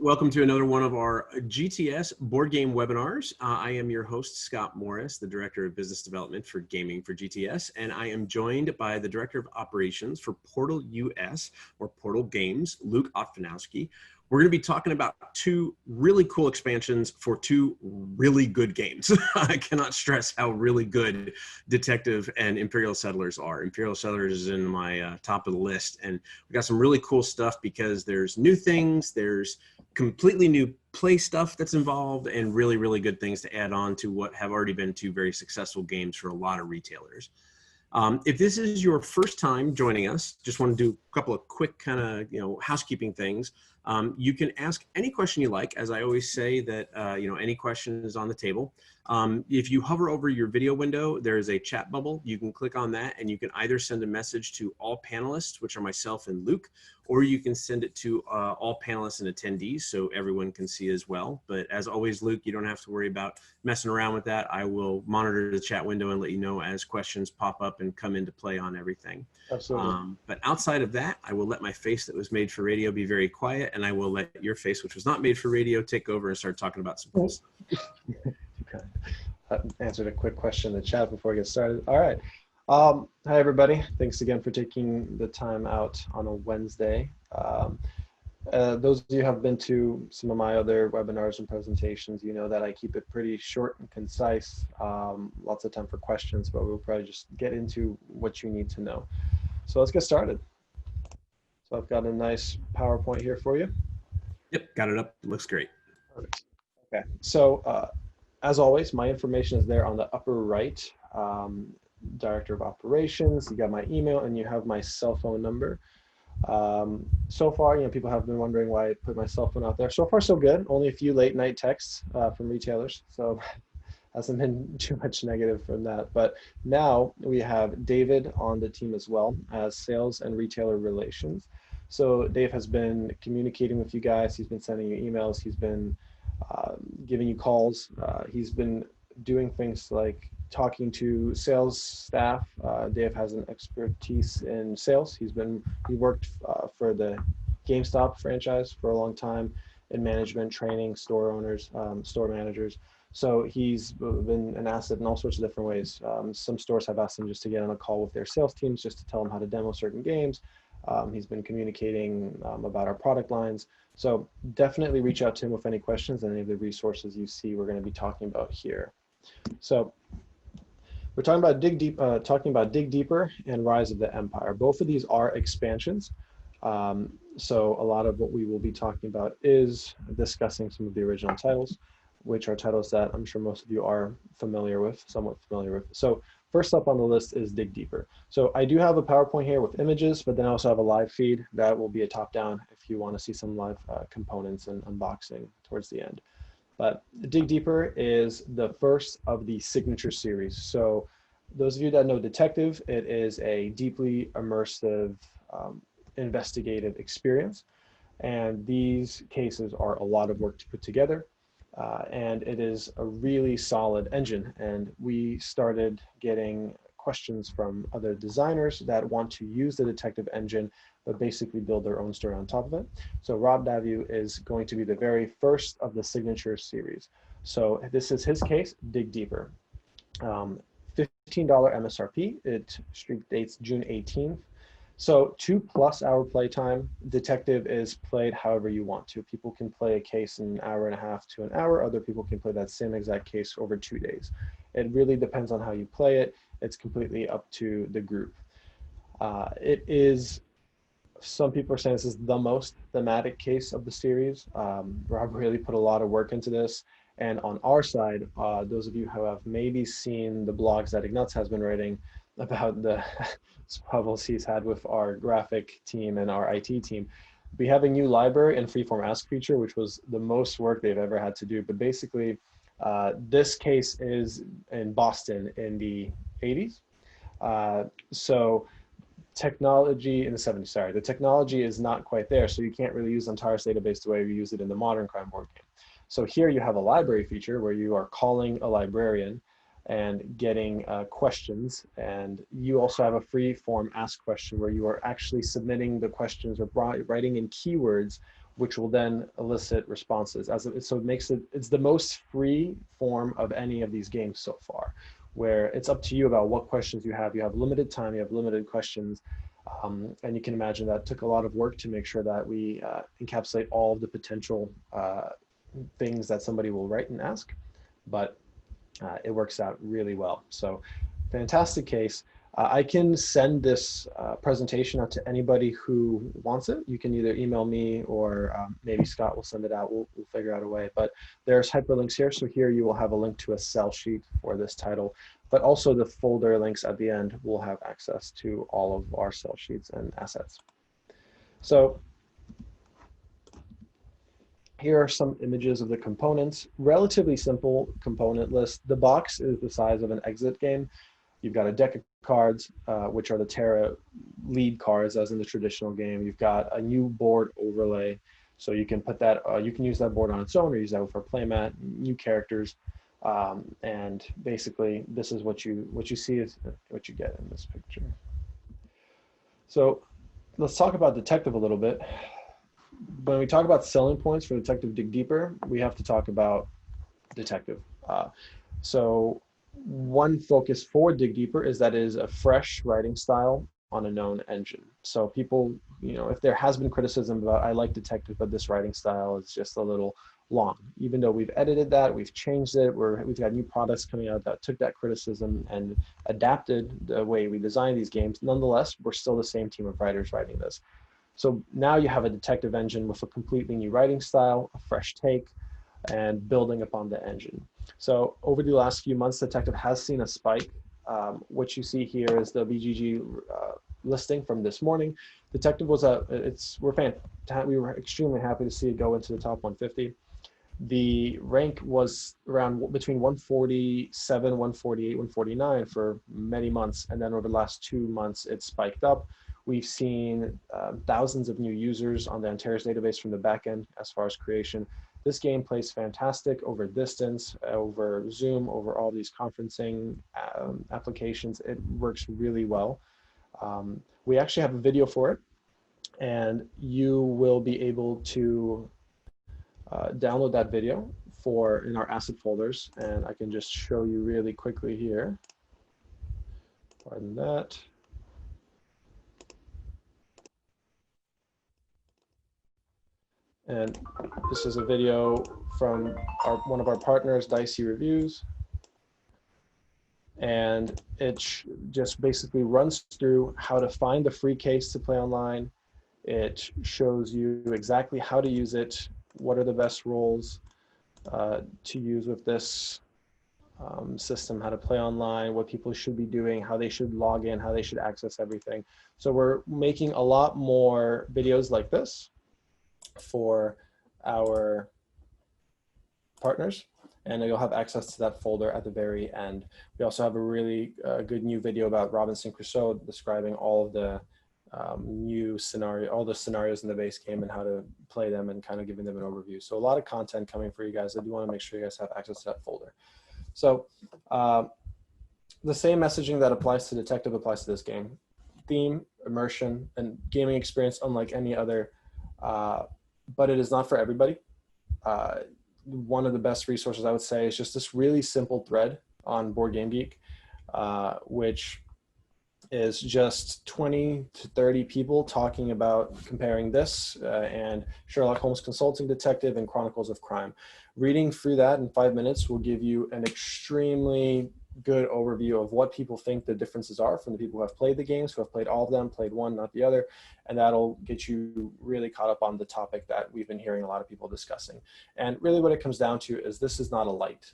welcome to another one of our GTS board game webinars. I am your host, Scott Morris, the Director of Business Development for Gaming for GTS, and I am joined by the Director of Operations for Portal US, or Portal Games, Luke Otfinowski. We're going to be talking about two really cool expansions for two really good games. I cannot stress how really good Detective and Imperial Settlers are. Imperial Settlers is in my top of the list, and we got some really cool stuff because there's new things, there's completely new play stuff that's involved, and really, really good things to add on to what have already been two very successful games for a lot of retailers. If this is your first time joining us, just want to do a couple of quick kind of, housekeeping things. You can ask any question you like. As I always say that, any question is on the table. If you hover over your video window, there is a chat bubble. You can click on that and you can either send a message to all panelists, which are myself and Luke, or you can send it to all panelists and attendees so everyone can see as well. But as always, Luke, you don't have to worry about messing around with that. I will monitor the chat window and let you know as questions pop up and come into play on everything. Absolutely. But outside of that, I will let my face that was made for radio be very quiet, and I will let your face, which was not made for radio, take over and start talking about some cool stuff. Okay. I answered a quick question in the chat before we get started. All right. Hi, everybody. Thanks again for taking the time out on a Wednesday. Those of you who have been to some of my other webinars and presentations, you know that I keep it pretty short and concise. Lots of time for questions, but we'll probably just get into what you need to know. So let's get started. So I've got a nice PowerPoint here for you. Yep, got it up. It looks great. Perfect. Okay, so as always, my information is there on the upper right. Director of Operations, you got my email, and you have my cell phone number. So far, people have been wondering why I put my cell phone out there. So far, so good. Only a few late night texts from retailers, so hasn't been too much negative from that. But now we have David on the team as well as sales and retailer relations. So Dave has been communicating with you guys. He's been sending you emails. He's been giving you calls. He's been doing things like talking to sales staff. Dave has an expertise in sales. He worked for the GameStop franchise for a long time in management, training, store owners, store managers. So he's been an asset in all sorts of different ways. Some stores have asked him just to get on a call with their sales teams, just to tell them how to demo certain games. He's been communicating about our product lines. So definitely reach out to him with any questions and any of the resources you see we're going to be talking about here. So we're talking about Dig Deeper and Rise of the Empire. Both of these are expansions. So a lot of what we will be talking about is discussing some of the original titles, which are titles that I'm sure most of you are somewhat familiar with. So first up on the list is Dig Deeper. So I do have a PowerPoint here with images, but then I also have a live feed that will be a top-down if you want to see some live components and unboxing towards the end. But Dig Deeper is the first of the signature series. So those of you that know Detective, it is a deeply immersive investigative experience. And these cases are a lot of work to put together. And it is a really solid engine. And we started getting questions from other designers that want to use the Detective engine, but basically build their own story on top of it. So Rob Daviau is going to be the very first of the signature series. So this is his case, Dig Deeper. $15 MSRP, it streak dates June 18th. So 2+ hour playtime. Detective is played however you want to. People can play a case in an hour and a half to an hour. Other people can play that same exact case over 2 days. It really depends on how you play it. It's completely up to the group. It is, some people are saying this is the most thematic case of the series. Rob really put a lot of work into this. And on our side, those of you who have maybe seen the blogs that Ignatz has been writing about the troubles he's had with our graphic team and our IT team, we have a new library and freeform ask feature, which was the most work they've ever had to do. But basically, this case is in Boston in the 80s. So technology in the 70s, sorry, the technology is not quite there. So you can't really use the entire database the way we use it in the modern crime board game. So here you have a library feature where you are calling a librarian and getting questions. And you also have a free form ask question where you are actually submitting the questions or writing in keywords which will then elicit responses. So it makes it's the most free form of any of these games so far, where it's up to you about what questions you have. You have limited time, you have limited questions, and you can imagine that took a lot of work to make sure that we encapsulate all of the potential things that somebody will write and ask, but it works out really well. So fantastic case. I can send this presentation out to anybody who wants it. You can either email me or maybe Scott will send it out. We'll figure out a way, but there's hyperlinks here. So here you will have a link to a cell sheet for this title, but also the folder links at the end will have access to all of our cell sheets and assets. So here are some images of the components. Relatively simple component list. The box is the size of an exit game. You've got a deck of cards, which are the Terra lead cards, as in the traditional game. You've got a new board overlay, so you can put that. You can use that board on its own, or use that for playmat. New characters, and basically, this is what you see is what you get in this picture. So, let's talk about Detective a little bit. When we talk about selling points for Detective Dig Deeper, we have to talk about Detective. So one focus for Dig Deeper is that it is a fresh writing style on a known engine. So people, if there has been criticism about, I like Detective, but this writing style is just a little long. Even though we've edited that, we've changed it, we've got new products coming out that took that criticism and adapted the way we design these games. Nonetheless, we're still the same team of writers writing this. So now you have a Detective engine with a completely new writing style, a fresh take, and building upon the engine. So over the last few months, Detective has seen a spike. What you see here is the BGG listing from this morning. Detective was we were extremely happy to see it go into the top 150. The rank was around between 147, 148, 149 for many months. And then over the last 2 months, it spiked up. We've seen thousands of new users on the Antares database from the backend as far as creation. This game plays fantastic over distance, over Zoom, over all these conferencing applications. It works really well. We actually have a video for it, and you will be able to download that video in our asset folders, and I can just show you really quickly here. Pardon that. And this is a video from one of our partners, Dicey Reviews. And it just basically runs through how to find the free case to play online. It shows you exactly how to use it, what are the best roles to use with this system, how to play online, what people should be doing, how they should log in, how they should access everything. So we're making a lot more videos like this for our partners, and you'll have access to that folder at the very end. We also have a really good new video about Robinson Crusoe, describing all of the all the scenarios in the base game and how to play them, and kind of giving them an overview. So a lot of content coming for you guys. I do want to make sure you guys have access to that folder. So the same messaging that applies to Detective applies to this game. Theme, immersion, and gaming experience unlike any other, but it is not for everybody. One of the best resources I would say is just this really simple thread on Board Game Geek, which is just 20 to 30 people talking about comparing this and Sherlock Holmes Consulting Detective and Chronicles of Crime. Reading through that in 5 minutes will give you an extremely good overview of what people think the differences are from the people who have played the games, who have played all of them, played one, not the other, and that'll get you really caught up on the topic that we've been hearing a lot of people discussing. And really what it comes down to is this is not a light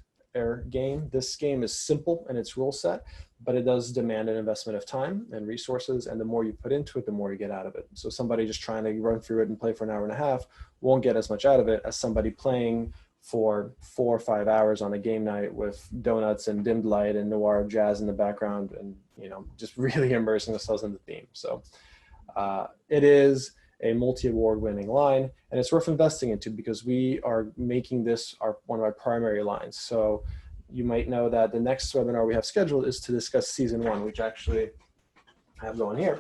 game. This game is simple in its rule set, but it does demand an investment of time and resources, and the more you put into it, the more you get out of it. So somebody just trying to run through it and play for an hour and a half won't get as much out of it as somebody playing for 4 or 5 hours on a game night with donuts and dimmed light and noir jazz in the background, and just really immersing themselves in the theme. So it is a multi-award winning line, and it's worth investing into because we are making this one of our primary lines. So you might know that the next webinar we have scheduled is to discuss season 1, which actually I have going here.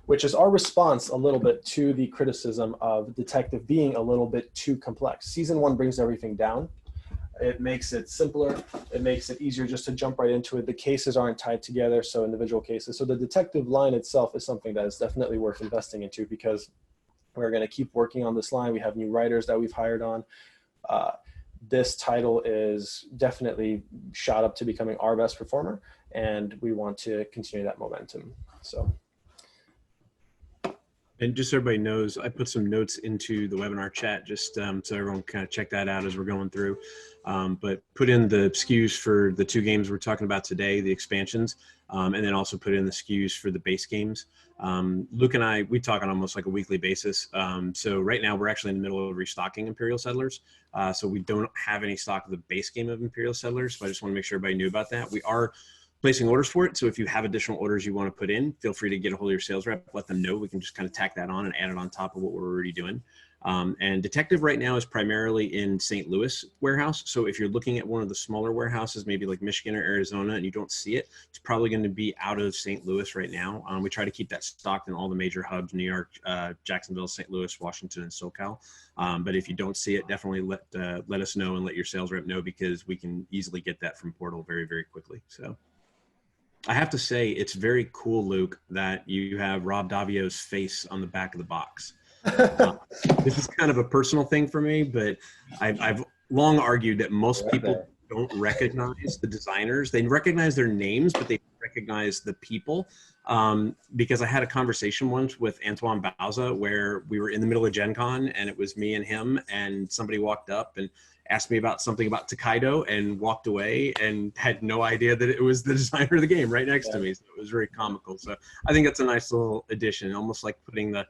which is our response a little bit to the criticism of Detective being a little bit too complex. Season 1 brings everything down. It makes it simpler. It makes it easier just to jump right into it. The cases aren't tied together, so individual cases. So the Detective line itself is something that is definitely worth investing into, because we're going to keep working on this line. We have new writers that we've hired on. This title is definitely shot up to becoming our best performer, and we want to continue that momentum. So. And just so everybody knows, I put some notes into the webinar chat just so everyone kind of check that out as we're going through. But put in the SKUs for the 2 games we're talking about today, the expansions, and then also put in the SKUs for the base games. Luke and I, we talk on almost like a weekly basis. So right now we're actually in the middle of restocking Imperial Settlers. So we don't have any stock of the base game of Imperial Settlers. So I just want to make sure everybody knew about that. We are placing orders for it. So if you have additional orders you want to put in, feel free to get a hold of your sales rep, let them know. We can just kind of tack that on and add it on top of what we're already doing. And Detective right now is primarily in St. Louis warehouse. So if you're looking at one of the smaller warehouses, maybe like Michigan or Arizona, and you don't see it, it's probably going to be out of St. Louis right now. We try to keep that stocked in all the major hubs: New York, Jacksonville, St. Louis, Washington, and SoCal. But if you don't see it, definitely let us know and let your sales rep know, because we can easily get that from Portal very, very quickly. So I have to say, it's very cool, Luke, that you have Rob Davio's face on the back of the box. This is kind of a personal thing for me, but I've long argued that most people don't recognize the designers. They recognize their names, but they don't recognize the people. Because I had a conversation once with Antoine Bauza where we were in the middle of Gen Con, and it was me and him, and somebody walked up and asked me about something about Takedo and walked away and had no idea that it was the designer of the game right next to me. So it was very comical. So I think that's a nice little addition, almost like putting the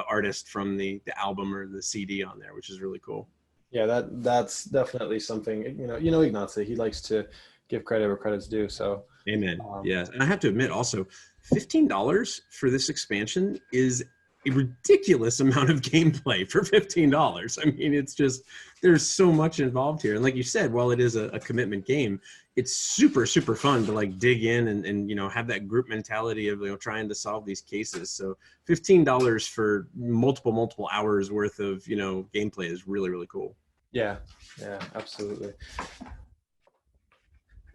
artist from the album or the CD on there, which is really cool. Yeah, that's definitely something, Ignacy, he likes to give credit where credit's due. So amen. Yes. And I have to admit also, $15 for this expansion is a ridiculous amount of gameplay for $15. I mean, it's just, there's so much involved here. And like you said, while it is a commitment game, it's super, super fun to like dig in and have that group mentality of, trying to solve these cases. So $15 for multiple hours worth of, gameplay is really, really cool. Yeah, absolutely.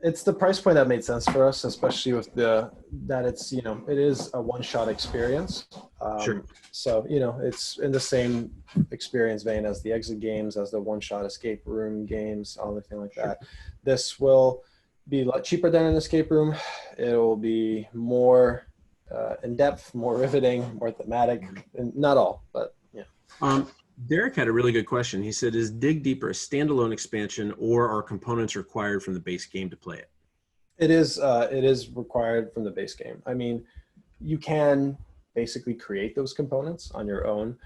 It's the price point that made sense for us, especially with that it's, it is a one-shot experience. Sure. So, it's in the same experience vein as the exit games, as the one-shot escape room games, everything like that. This will be a lot cheaper than an escape room. It will be more in-depth, more riveting, more thematic, and not all, but yeah. Derek had a really good question. He said, is Dig Deeper a standalone expansion, or are components required from the base game to play it? It is required from the base game. I mean, you can basically create those components on your own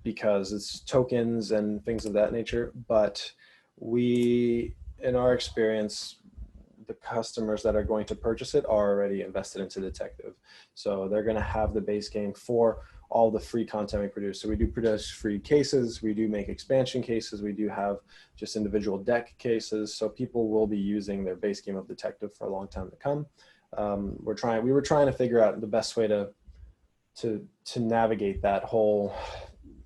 because it's tokens and things of that nature. But in our experience, the customers that are going to purchase it are already invested into Detective. So they're going to have the base game for all the free content we produce. So we do produce free cases, we do make expansion cases, we do have just individual deck cases. So people will be using their base game of Detective for a long time to come. We were trying to figure out the best way to navigate that whole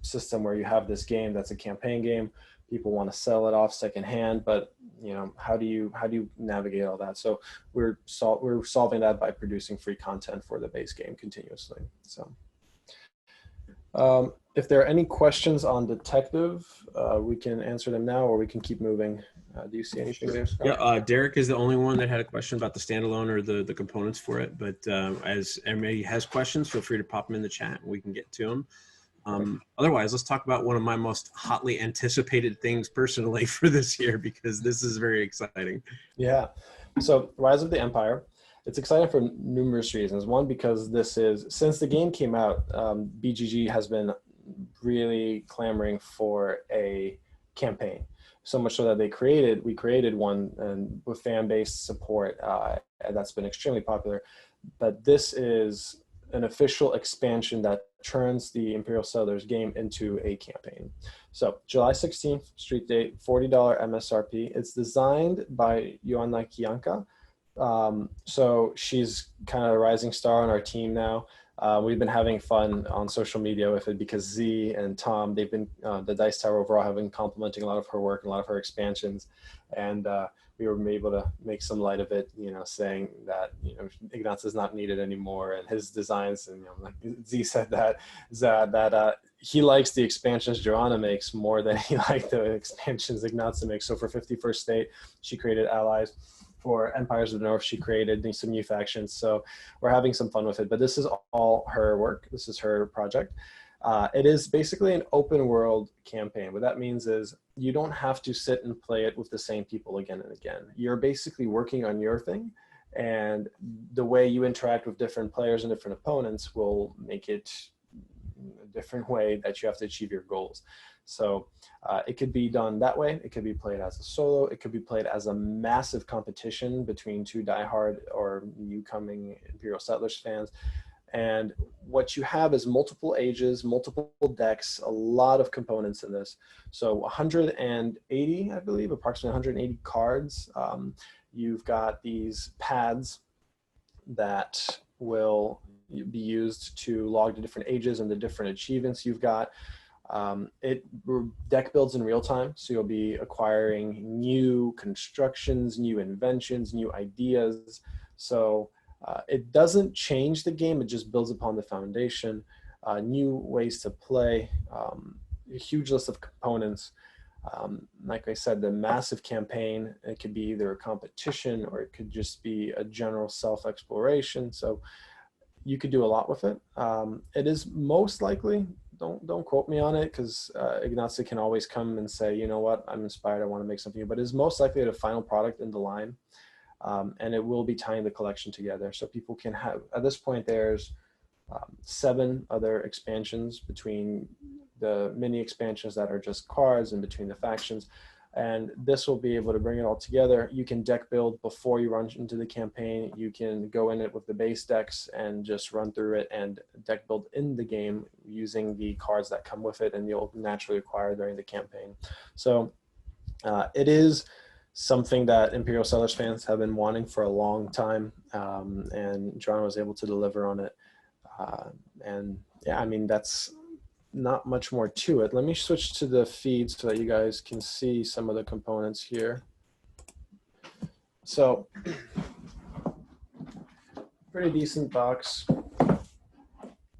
system where you have this game that's a campaign game. People want to sell it off secondhand, but how do you navigate all that? So we're solving that by producing free content for the base game continuously. So if there are any questions on Detective, we can answer them now, or we can keep moving. Do you see anything there, Scott? Yeah, Derek is the only one that had a question about the standalone or the components for it. But as everybody has questions, feel free to pop them in the chat and we can get to them. Otherwise, let's talk about one of my most hotly anticipated things personally for this year, because this is very exciting. Yeah. So Rise of the Empire. It's exciting for numerous reasons. One, because since the game came out, BGG has been really clamoring for a campaign. So much so that we created one, and with fan-based support, and that's been extremely popular. But this is an official expansion that turns the Imperial Settlers game into a campaign. So July 16th, street date, $40 MSRP. It's designed by Joanna Kianka. So she's kind of a rising star on our team now. We've been having fun on social media with it because Z and Tom, they've been, the Dice Tower overall, have been complimenting a lot of her work and a lot of her expansions. And we were able to make some light of it, saying that, Ignatz is not needed anymore, and his designs, and like Z said that he likes the expansions Joanna makes more than he liked the expansions Ignatz makes. So for 51st State, she created allies. For Empires of the North, she created some new factions. So we're having some fun with it. But this is all her work. This is her project. It is basically an open world campaign. What that means is you don't have to sit and play it with the same people again and again. You're basically working on your thing. And the way you interact with different players and different opponents will make it a different way that you have to achieve your goals. So it could be done that way. It could be played as a solo. It could be played as a massive competition between two diehard or new coming Imperial Settlers fans. And what you have is multiple ages, multiple decks, a lot of components in this. So 180, I believe, approximately 180 cards. You've got these pads that will be used to log the different ages and the different achievements you've got. It deck builds in real time, so you'll be acquiring new constructions, new inventions, new ideas. So it doesn't change the game, it just builds upon the foundation, new ways to play, a huge list of components. Like I said, the massive campaign, it could be either a competition or it could just be a general self-exploration. So you could do a lot with it. It is most likely, don't quote me on it, because Ignacy can always come and say, you know what, I'm inspired, I want to make something, but it's most likely the final product in the line. And it will be tying the collection together. So people can have, at this point, there's 7 other expansions between the mini expansions that are just cards and between the factions. And this will be able to bring it all together. You can deck build before you run into the campaign. You can go in it with the base decks and just run through it and deck build in the game using the cards that come with it and you'll naturally acquire during the campaign. So it is something that Imperial Settlers fans have been wanting for a long time, and John was able to deliver on it. And yeah, I mean, that's not much more to it. Let me switch to the feed so that you guys can see some of the components here. So pretty decent box,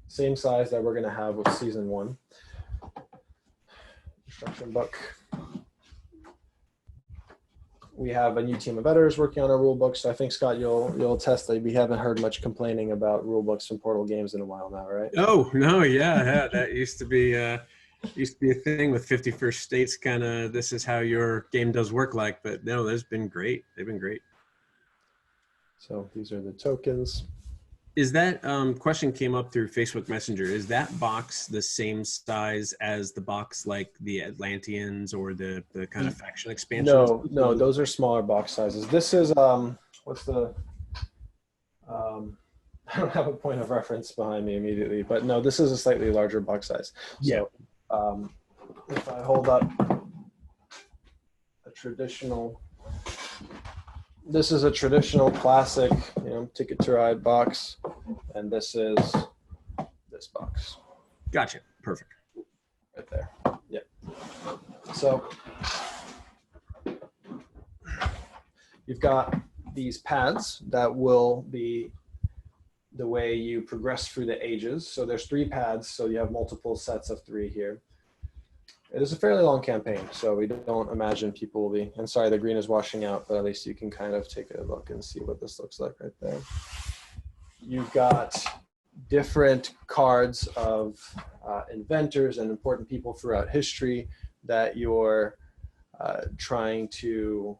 same size that we're going to have with season 1. Instruction book. We have a new team of editors working on our rule book. So I think, Scott, you'll attest that we haven't heard much complaining about rule books from Portal Games in a while now, right? Oh no, yeah, that used to be a thing with 51st States. Kind of, this is how your game does work like. But no, they've been great. They've been great. So these are the tokens. Is that question came up through Facebook Messenger? Is that box the same size as the box like the Atlanteans or the kind of faction expansions? No, those are smaller box sizes. This is what's the I don't have a point of reference behind me immediately, but no, this is a slightly larger box size. Yeah. So if I hold up a traditional, this is a traditional classic, Ticket to Ride box, and this is this box. Gotcha. Perfect. Right there. Yep. So you've got these pads that will be the way you progress through the ages. So there's 3 pads, so you have multiple sets of 3 here. It is a fairly long campaign, so we don't imagine people will be, and sorry, the green is washing out, but at least you can kind of take a look and see what this looks like right there. You've got different cards of inventors and important people throughout history that you're trying to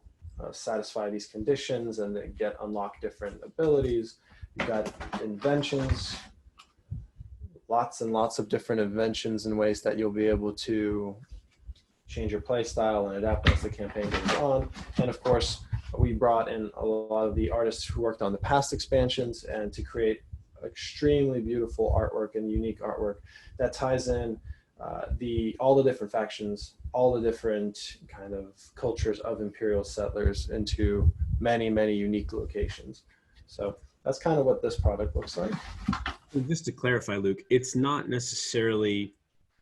satisfy these conditions and get unlock different abilities. You've got inventions, lots and lots of different inventions and ways that you'll be able to change your play style and adapt as the campaign goes on. And of course, we brought in a lot of the artists who worked on the past expansions and to create extremely beautiful artwork and unique artwork that ties in all the different factions, all the different kind of cultures of Imperial Settlers into many, many unique locations. So that's kind of what this product looks like. Just to clarify, Luke, it's not necessarily,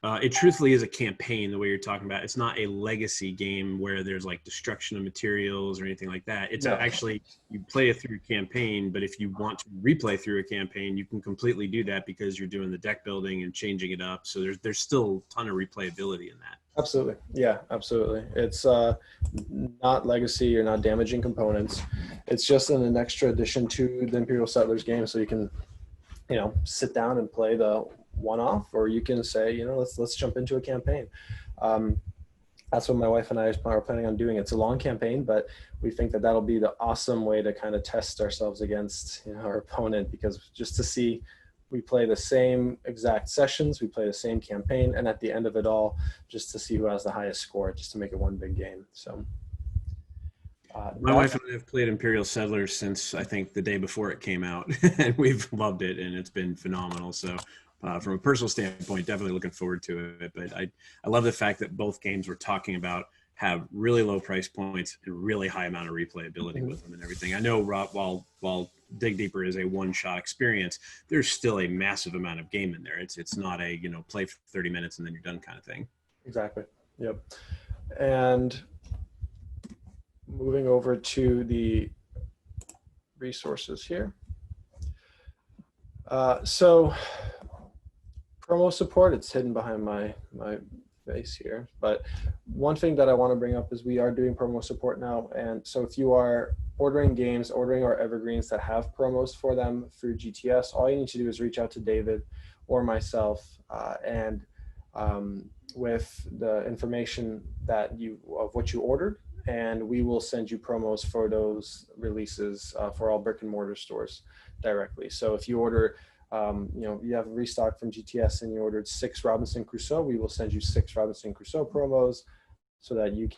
it truthfully is a campaign the way you're talking about. It's not a legacy game where there's like destruction of materials or anything like that. It's No. actually, you play it through a campaign, but if you want to replay through a campaign, you can completely do that because you're doing the deck building and changing it up. So there's still a ton of replayability in that. Absolutely. Yeah, absolutely. It's not legacy. You're not damaging components. It's just an extra addition to the Imperial Settlers game. So you can, sit down and play the one-off, or you can say, let's jump into a campaign. That's what my wife and I are planning on doing. It's a long campaign, but we think that that'll be the awesome way to kind of test ourselves against our opponent, because just to see, we play the same exact sessions, we play the same campaign, and at the end of it all, just to see who has the highest score, just to make it one big game. So my wife and I have played Imperial Settlers since I think the day before it came out, and we've loved it, and it's been phenomenal. So from a personal standpoint, definitely looking forward to it. But I love the fact that both games we're talking about have really low price points and really high amount of replayability with them and everything. I know while Dig Deeper is a one-shot experience, there's still a massive amount of game in there. It's not a play for 30 minutes and then you're done kind of thing. Exactly. Yep. And moving over to the resources here. So promo support, it's hidden behind my face here. But one thing that I want to bring up is we are doing promo support now. And so if you are ordering games, ordering our evergreens that have promos for them through GTS, all you need to do is reach out to David or myself and with the information of what you ordered, and we will send you promos for those releases for all brick and mortar stores directly. So if you order, you have a restock from GTS and you ordered 6 Robinson Crusoe, we will send you 6 Robinson Crusoe promos so that you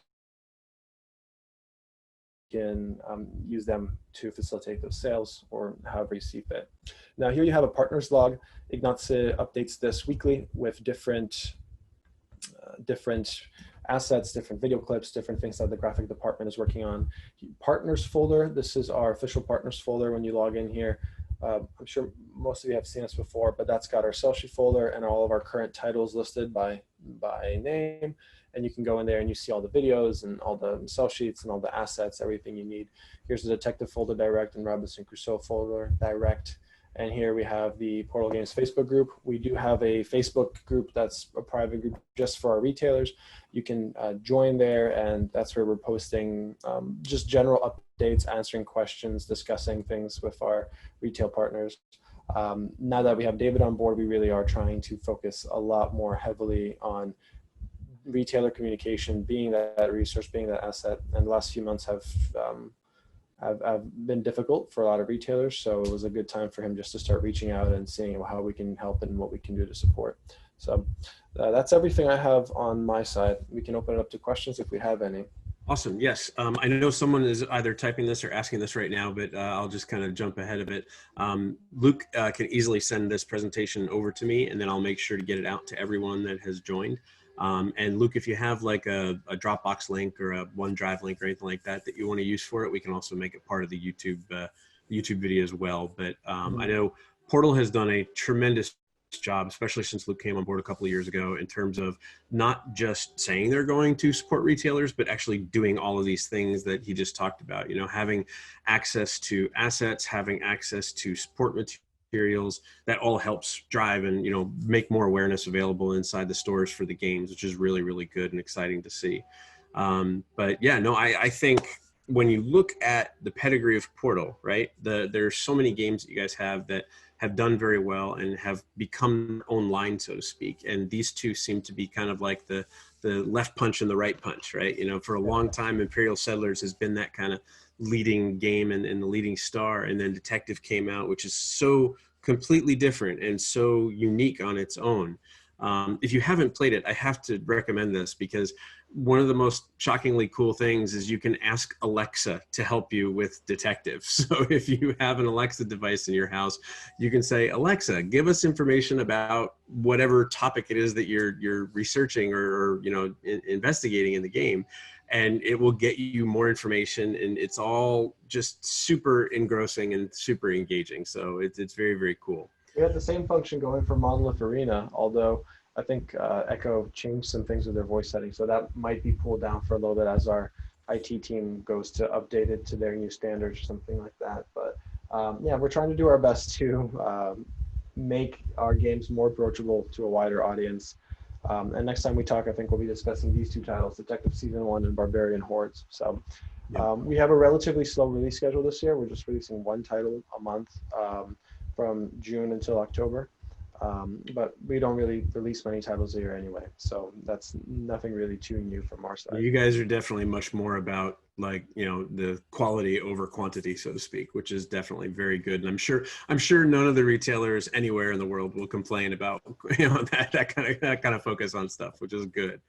can use them to facilitate those sales or however you see fit. Now here you have a partners log. Ignace updates this weekly with different assets, different video clips, different things that the graphic department is working on. Partners folder, this is our official partners folder when you log in here. I'm sure most of you have seen this before, but that's got our sell sheet folder and all of our current titles listed by name. And you can go in there and you see all the videos and all the sell sheets and all the assets, everything you need. Here's the detective folder direct and Robinson Crusoe folder direct. And here we have the Portal Games Facebook group. We do have a Facebook group that's a private group just for our retailers. You can join there, and that's where we're posting just general updates, answering questions, discussing things with our retail partners. Now that we have David on board, we really are trying to focus a lot more heavily on retailer communication, being that resource, being that asset. And the last few months have been difficult for a lot of retailers, so it was a good time for him just to start reaching out and seeing how we can help and what we can do to support. So that's everything I have on my side. We can open it up to questions if we have any. Awesome. Yes. I know someone is either typing this or asking this right now, but I'll just kind of jump ahead of it. Luke can easily send this presentation over to me, and then I'll make sure to get it out to everyone that has joined. And Luke, if you have like a Dropbox link or a OneDrive link or anything like that you want to use for it, we can also make it part of the YouTube video as well. But I know Portal has done a tremendous job, especially since Luke came on board a couple of years ago, in terms of not just saying they're going to support retailers, but actually doing all of these things that he just talked about, having access to assets, having access to support materials, that all helps drive and make more awareness available inside the stores for the games, which is really, really good and exciting to see. But yeah, no, I think when you look at the pedigree of Portal, right, there's so many games that you guys have that have done very well and have become online, so to speak. And these two seem to be kind of like the left punch and the right punch, right? For a long time, Imperial Settlers has been that kind of leading game and the leading star. And then Detective came out, which is so completely different and so unique on its own. If you haven't played it, I have to recommend this, because one of the most shockingly cool things is you can ask Alexa to help you with Detective. So if you have an Alexa device in your house, you can say, Alexa, give us information about whatever topic it is that you're researching or investigating in the game. and it will get you more information, and it's all just super engrossing and super engaging. So it's very, very cool. We had the same function going for Monolith Arena, although I think Echo changed some things with their voice settings, so that might be pulled down for a little bit as our IT team goes to update it to their new standards or something like that. But yeah, we're trying to do our best to make our games more approachable to a wider audience. And next time we talk, I think we'll be discussing these two titles, Detective Season 1 and Barbarian Hordes. So we have a relatively slow release schedule this year. We're just releasing one title a month from June until October. But we don't really release many titles a year anyway, so that's nothing really too new from our side. You guys are definitely much more about, like, you know, the quality over quantity, so to speak, which is definitely very good. And I'm sure none of the retailers anywhere in the world will complain about, you know, that kind of focus on stuff, which is good.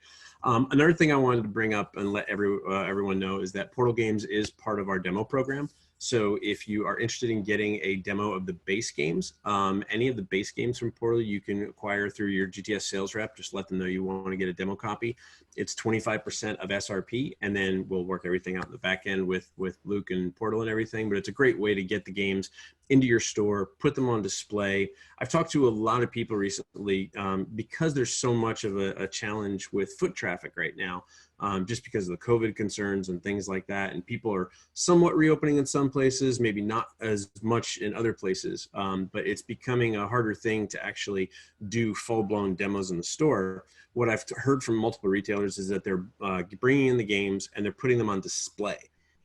Another thing I wanted to bring up and let everyone know is that Portal Games is part of our demo program. So if you are interested in getting a demo of the base games, any of the base games from Portal, you can acquire through your GTS sales rep. Just let them know you want to get a demo copy. It's 25% of SRP, and then we'll work everything out in the back end with Luke and Portal and everything. But it's a great way to get the games into your store, put them on display. I've talked to a lot of people recently because there's so much of a challenge with foot traffic right now. Just because of the COVID concerns and things like that. And people are somewhat reopening in some places, maybe not as much in other places, but it's becoming a harder thing to actually do full-blown demos in the store. What I've heard from multiple retailers is that they're bringing in the games and they're putting them on display.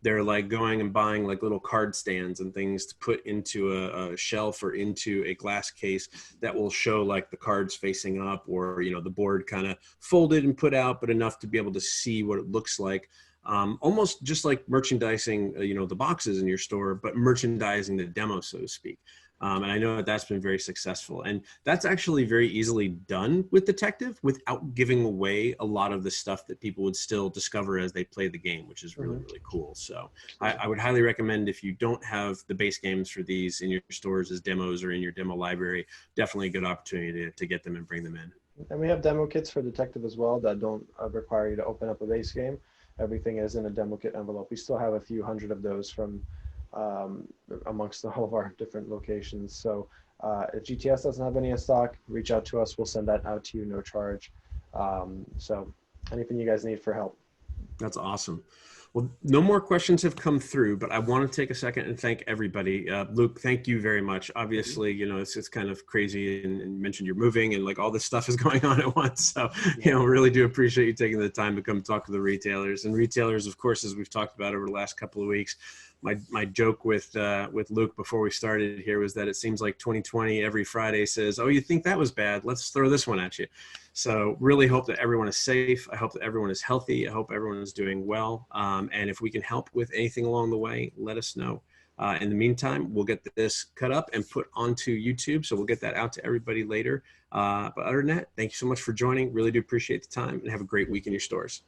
They're like going and buying like little card stands and things to put into a shelf or into a glass case that will show like the cards facing up, or, you know, the board kind of folded and put out, but enough to be able to see what it looks like. Almost just like merchandising, you know, the boxes in your store, but merchandising the demo, so to speak. And I know that that's been very successful. And that's actually very easily done with Detective without giving away a lot of the stuff that people would still discover as they play the game, which is really, really cool. So I would highly recommend, if you don't have the base games for these in your stores as demos or in your demo library, definitely a good opportunity to get them and bring them in. And we have demo kits for Detective as well that don't require you to open up a base game. Everything is in a demo kit envelope. We still have a few hundred of those from amongst all of our different locations. So if GTS doesn't have any in stock, reach out to us. We'll send that out to you, no charge. So anything you guys need for help. That's awesome. Well, no more questions have come through, but I want to take a second and thank everybody. Luke, thank you very much. Obviously, you know, it's kind of crazy, and you mentioned you're moving and like all this stuff is going on at once. So, you know, really do appreciate you taking the time to come talk to the retailers. And retailers, of course, as we've talked about over the last couple of weeks, my joke with Luke before we started here was that it seems like 2020 every Friday says, "Oh, you think that was bad? Let's throw this one at you." So really hope that everyone is safe. I hope that everyone is healthy. I hope everyone is doing well. And if we can help with anything along the way, let us know. In the meantime, we'll get this cut up and put onto YouTube. So we'll get that out to everybody later. But other than that, thank you so much for joining. Really do appreciate the time, and have a great week in your stores.